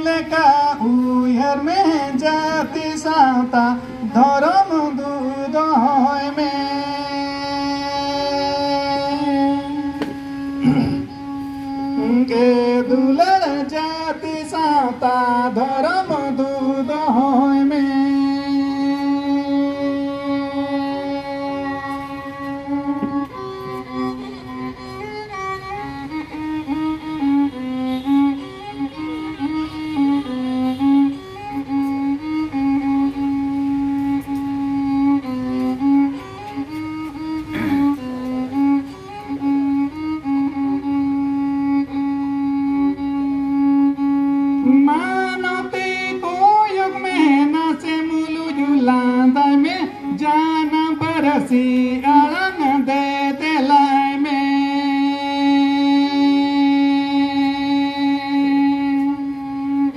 लेका उयहर में जाति साता धर्म दुदोय में के दुलर जाति साता धर्म दुदोय में अड़ंग दे दिलाई में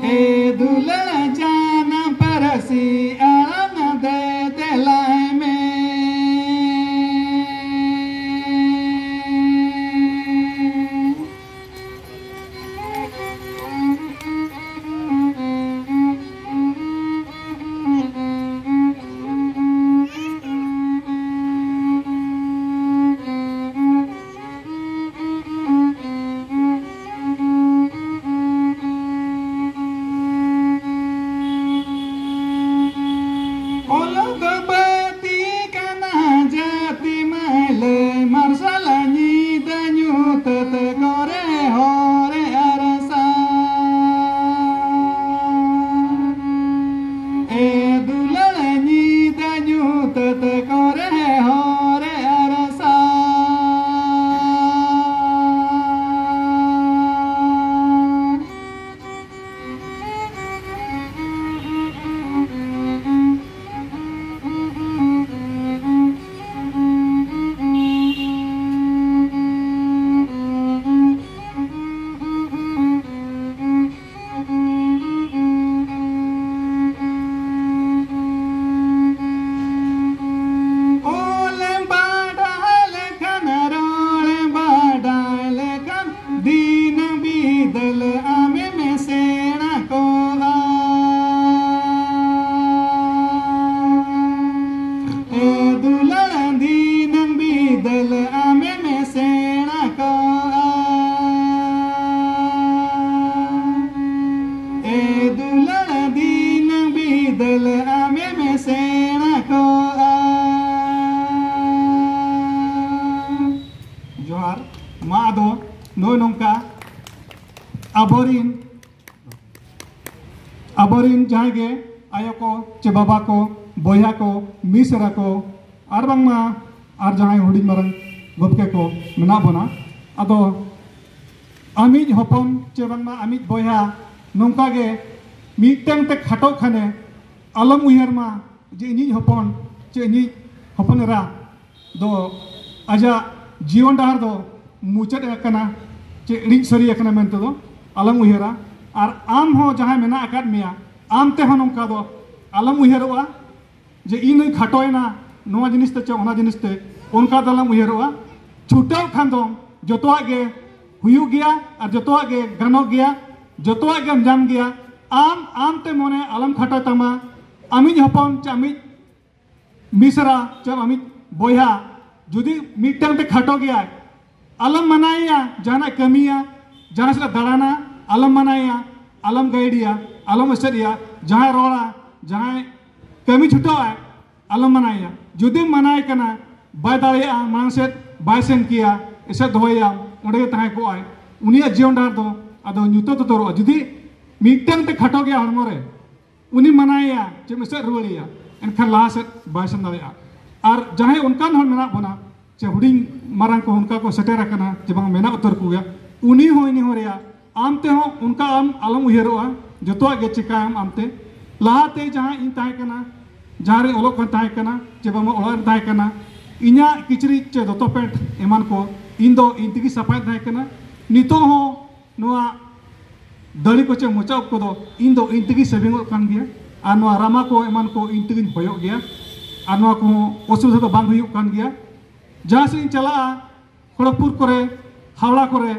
ए दुल्हन जाना परसी अड़ंग दे दिलाई में जोहार मा दो नो नोंका अबोरिन जहां गे आयो को चे बाबा को बोया को मिसरा को और बांगमा और जहां हुडिंग मारंग गपके को मेना बना अदो आमिज हपन चे बांगमा आमिज बोया नोंका गे मीटंग ते खाटो खाने अलम उयहर मा जे इनिज हपन चे इनिज हपन रा दो आजा जीवन डहार दो मुचाद एकना चे इनिज सरी एकना मेनते दो अलम उयहरा और आम हो जहां मेना आकाद मिया आम ते हो नोंका दो अलम उयहरवा जे इन खाटोयना नोआ जिनिस ते चे ओना जिनिस ते उनका दो अलम उयहरवा छुटाव खान दो जतोआ गे हुयु गया और जतोआ गे गानो गया जतोआ गे जाम गया आम ते मोने अलम खाटो तमा आमिज हपन चे आमिज मिसरा चे आमिज बोया जुदी मीटंग ते खाटो गया अलम मनाया जाना कमिया जहां से दाड़ाना अलम मनाया अलम गाइडिया अलम असरिया जहां रोड़ा जहां कमी छुटाव है अलम मनाया जुदी मनाय कना बाय दाड़िया मानसेत बाय सेन किया इसे दोया उंडे तहां को आय उनिया जीवन डार दो अदो न्यूतो तो तोरो जुदी मीटंग ते खाटो गया हड़मो रे उनी मनाया चे मिसे रुवड़िया एनखान लाहा से बाय सेन दाड़िया और जहां उनकान हन मेना बना चे हुडिंग मारंग को उनका को सेटेर कना जे बांग मेना उतर को गया उनी हो इनी हो रिया आमते हो उनका आम अलम उयहरोआ जतोआ गे चिका आमते लाहाते जहां इन ताहे कना जहां रे ओलोक कन ताहे कना चे बांग ओला ताहे कना इन्या किचरी चे दोतो पेंट एमान को इन दो इन तिगी सफाई ताहे कना नितो हो नोआ दड़ी को चे मोचा को दो इन दो इन तिगी सेविंग कान गया आ नोआ रामा को एमान को इन तिगी होयो गया आ नोआ को असुविधा तो बांग हुयुक कान गया जहां से इन चला खड़गपुर करे हावड़ा करे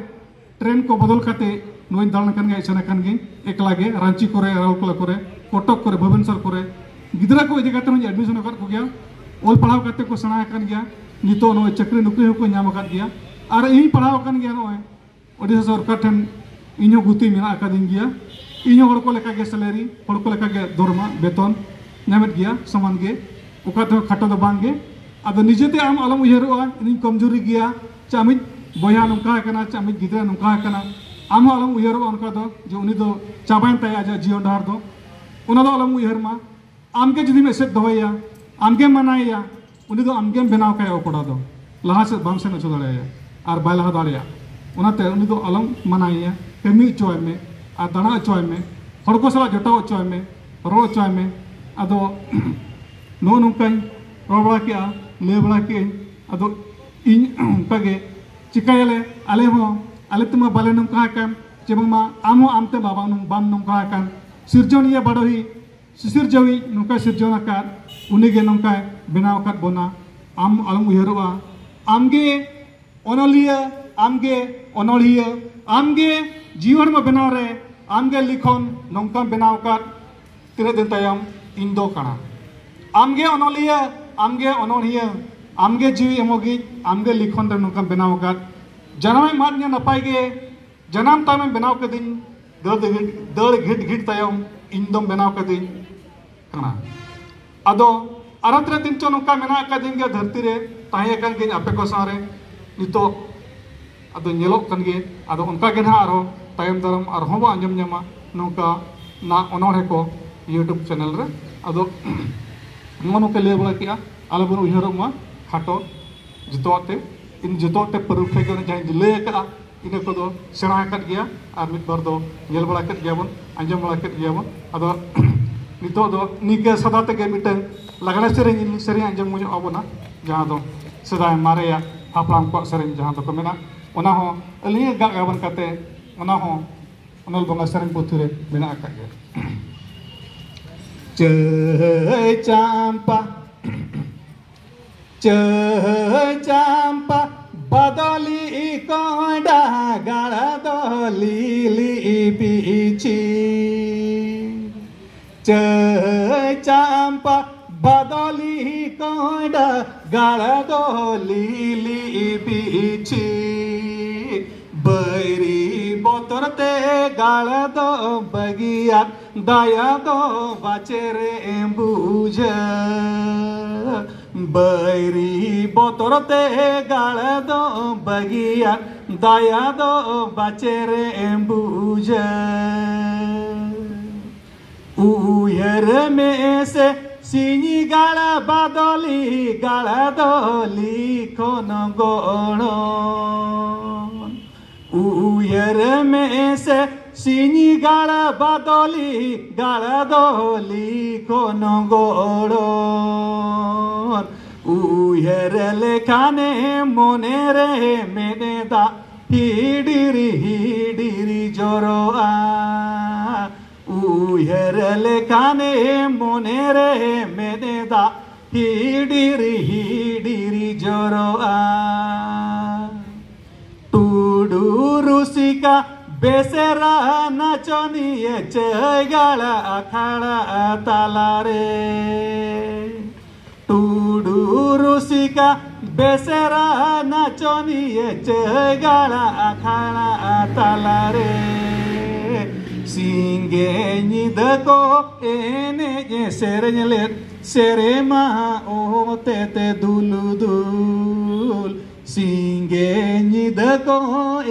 ट्रेन को बदल करते नुई दालन कन गे चने कन गे एकला गे रांची करे राउरकेला करे कटक करे भुवनेश्वर करे गिदरा को इदी काते एडमिशन कर को गया ओल पढ़ाव काते को सना कन गया नितो नो चक्री नुकरी को नाम कर गया और इन पढ़ाव कन गया नो ओडिशा सरकार ठन इनो गुती मेना अकादिन गया इनो हड़ को लेका गे सैलरी हड़ को लेका गे दरमा वेतन नामेत गया समान गे ओका तो खाटो दो बांगे आदो निजेते आम अलम उयहरोआ इन कमजोरी गया चामिज बया नंका कना चामिज गिदरा नंका कना आम अलम उयहरोआ उनका दो जो उनी दो चाबाइन ताय आजा जीवन डहार दो उना दो अलम उयहर मा आमके जुदी में एसेट दोया आमके मनाया उनी दो आमके बनाव काय ओकोडा दो लहा से बाम से नचो दाड़ेया और बाय लहा दाड़ेया उनाते उनी दो अलम मनाया कमी चोय में आ दाना चोय में हड़ को सला जटाव चोय में रो चोय में आदो नो नंकाई रो बड़ा के ले बड़ा के आदो इन उनकागे चिकायले आले हो आले तुमा बाले नंका काम जेबंगमा आमो आमते बाबा बाम नंका काम सिरजनिया बड़ोही सिरजवी नंका सिरजना का उनीगे नंका बनाव का बोना आम अलम उयहरोआ आमगे ओनलिया आमगे ओनलिया आमगे जीवन में बनाव रे आमगे लिखन नंका बनाव का तीन दिन तायम इंदो काना आमगे ओनलिया आमगे ओनलिया आमगे जीवी एमोगी आमगे लिखन रे नंका बनाव का जनाम मान्य नपाय गे जनाम ताम बनाव के दिन दड़ घिट घिट तायम इंदम बनाव के दिन काना आदो आरात्रे दिन चो नंका मेना का दिन गे धरती रे ताहे कन गे आपे को सारे नितो आदो नेलो कन गे आदो उनका गे ना आरो तायम दरम आर हो बा अंजम ᱧᱟᱢᱟ नौका ना अनोढ़े को यूट्यूब चैनल रे आदो नोके ले बड़ा किया आलो बन उयहरो मा खाटो जतोते इन जतोते परुखे के जहां ले का इन को दो सेणा कर गया और मिट बार दो नेल बड़ा कर गया बन अंजम बड़ा कर गया बन आदो नितो दो निके सदाते के मिटन लगड़ा सेरें अंजम मुझे अबना जहां दो सदा मारेया हापलाम को सेरें जहां तो मेना ओना हो अली गा गाबन काते ओना हो ओनल बंगा सेरें पुथुरे मेना का गया चय चांपा बदली कोंडा गाड़ा दली पीछी चय चांपा बदली कोंडा गाड़ा दली पीछी बैरी बोतरते गाड़ा दो बगिया दया दो बाचेरे बुझ बैरी बोतरते गाड़ा दो बगिया दया दो बाचेरे बुझ उयर में से सिनी गाड़ा बादली गाड़ा दली खोन गोड़ो उयर में से सिनी गाड़ा बादली गाड़ा दली खोन गोड़ो उयर लेखाने मोने रे मेने दा हिडिरी जोरोआ उयर लेखाने मोने रे मेने दा हिडिरी जोरोआ टूडू रुसिका बेसेरा नाचनिए चगाड़ा अखाड़ा तालारे टूडू रुसिका बेसेरा नाचनिए चगाड़ा अखाड़ा तालारे सिंगे निदा को एने सेरें लेत सेरे मा ओ ते दुलु दुल सिंगे निदा को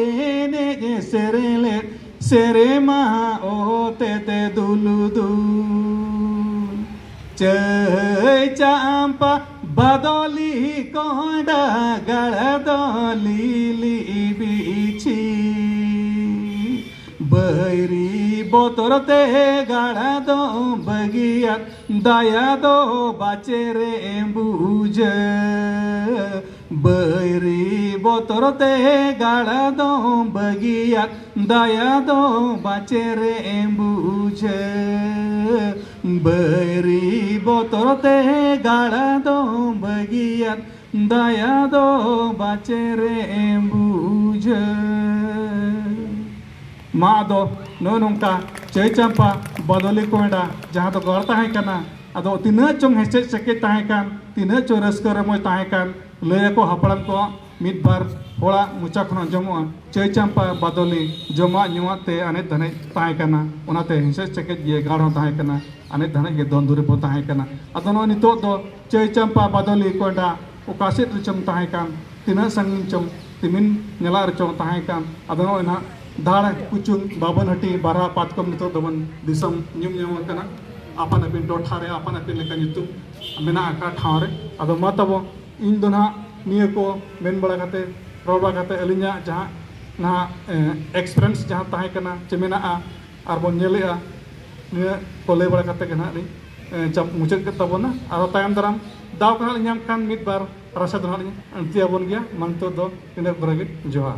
एने सेरें लेत सेरे मा ओ ते दुलु दुल चय चांपा बदली कोंडा गाड़ा दली बीछी बैरी बोतरते गाड़ा दो बगिया दया दो बाचेरे बुझ बैरी बोतरते गाड़ा दो बगिया दया दो बाचेरे बुझ बैरी बोतरते गाड़ा दो बगिया दया दो बाचेरे बुझ मा अदो नो नोंका चय चंपा बदली को एडा जहाँ तो गौर ताहे कना अदो तीना चों हेचे सेके ताहे कान तीना चो रस्को रमोय ताहे कान लय को हपड़म को मिद बार होड़ा मुचा खन जमो चय चंपा बदली जमा नुआ ते अने धने ताहे कना ओनाते हेचे सेके ये गाढ़ो ताहे कना अने धने ये दोंदुरे पो ताहे कना अदो नो नितो दो चय चंपा बदली को एडा ओकासेट रिचम ताहे कान तीना संगिन चों तिमिन नेला रचों ताहे कान अदो नो ना दाड़ कुचुंग बाबन हटी बारह पातकम नितो दमन दिसम न्यूम न्यूम कना आपन अपिन टोठारे आपन अपिन लेका नितुम मेना का ठावरे अदो मा तबो इन दो ना निये को मेन बड़ा खाते रोड बड़ा खाते अलिnya जहाँ ना एक्सपीरियंस जहाँ ताहे कना चेमेना आर बोन नेलेआ निये को ले बड़ा खाते कना नि जब मुचत के तबोना आरो तायम दराम दाव कना न्याम कान मिद बार रसा दो ना तिया बोन गया मंतो दो इने बरगे जोहार।